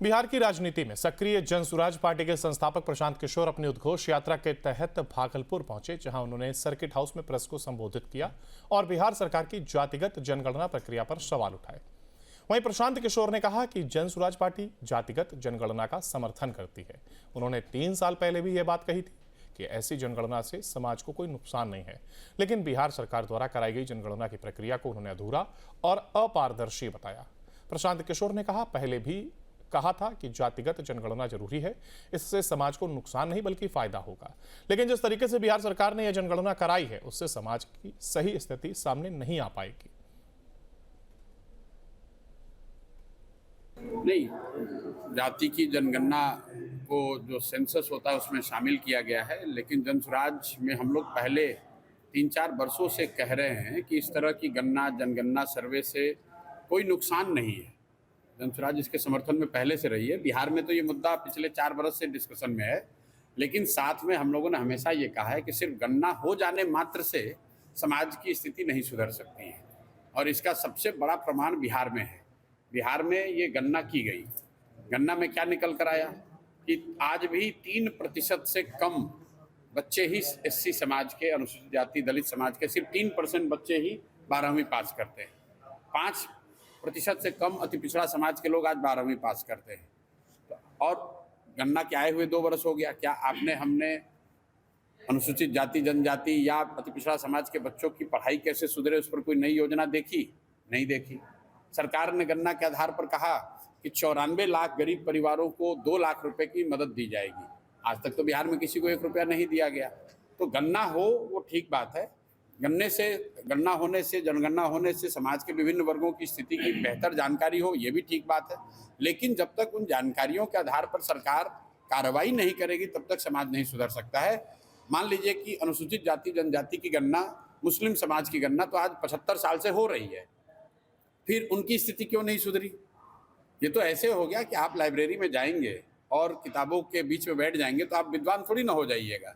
बिहार की राजनीति में सक्रिय जन सुराज पार्टी के संस्थापक प्रशांत किशोर अपनी उद्घोष यात्रा के तहत भागलपुर पहुंचे, जहां उन्होंने सर्किट हाउस में प्रेस को संबोधित किया और बिहार सरकार की जातिगत जनगणना प्रक्रिया पर सवाल उठाए। वहीं प्रशांत किशोर ने कहा कि जन सुराज पार्टी जातिगत जनगणना का समर्थन करती है। उन्होंने 3 साल पहले भी यह बात कही थी कि ऐसी जनगणना से समाज को कोई नुकसान नहीं है, लेकिन बिहार सरकार द्वारा कराई गई जनगणना की प्रक्रिया को उन्होंने अधूरा और अपारदर्शी बताया। प्रशांत किशोर ने पहले भी कहा था कि जातिगत जनगणना जरूरी है, इससे समाज को नुकसान नहीं बल्कि फायदा होगा, लेकिन जिस तरीके से बिहार सरकार ने यह जनगणना कराई है उससे समाज की सही स्थिति सामने नहीं आ पाएगी। नहीं, जाति की जनगणना को जो सेंसस होता है उसमें शामिल किया गया है, लेकिन जनसुराज में हम लोग पहले 3-4 वर्षों से कह रहे हैं कि इस तरह की जनगणना सर्वे से कोई नुकसान नहीं है। जनसुराज इसके समर्थन में पहले से रही है। बिहार में तो ये मुद्दा पिछले 4 वर्ष से डिस्कशन में है, लेकिन साथ में हम लोगों ने हमेशा ये कहा है कि सिर्फ गणना हो जाने मात्र से समाज की स्थिति नहीं सुधर सकती है, और इसका सबसे बड़ा प्रमाण बिहार में है। बिहार में ये गणना की गई, गणना में क्या निकल कर आया कि आज भी 3% से कम बच्चे ही एससी समाज के, अनुसूचित जाति दलित समाज के सिर्फ 3% बच्चे ही 12वीं पास करते हैं। 5% से कम अति पिछड़ा समाज के लोग आज 12वीं पास करते हैं। और गणना के आए हुए 2 वर्ष हो गया, क्या हमने अनुसूचित जाति जनजाति या अति पिछड़ा समाज के बच्चों की पढ़ाई कैसे सुधरे उस पर कोई नई योजना देखी? नहीं देखी। सरकार ने गणना के आधार पर कहा कि 94 लाख गरीब परिवारों को 2 लाख रुपए की मदद दी जाएगी। आज तक तो बिहार में किसी को 1 रुपया नहीं दिया गया। तो गणना हो वो ठीक बात है, गणना होने से, जनगणना होने से समाज के विभिन्न वर्गों की स्थिति की बेहतर जानकारी हो, ये भी ठीक बात है, लेकिन जब तक उन जानकारियों के आधार पर सरकार कार्रवाई नहीं करेगी तब तक समाज नहीं सुधर सकता है। मान लीजिए कि अनुसूचित जाति जनजाति की गणना, मुस्लिम समाज की गणना तो आज 75 साल से हो रही है, फिर उनकी स्थिति क्यों नहीं सुधरी? ये तो ऐसे हो गया कि आप लाइब्रेरी में जाएंगे और किताबों के बीच में बैठ जाएंगे तो आप विद्वान थोड़ी ना हो जाइएगा।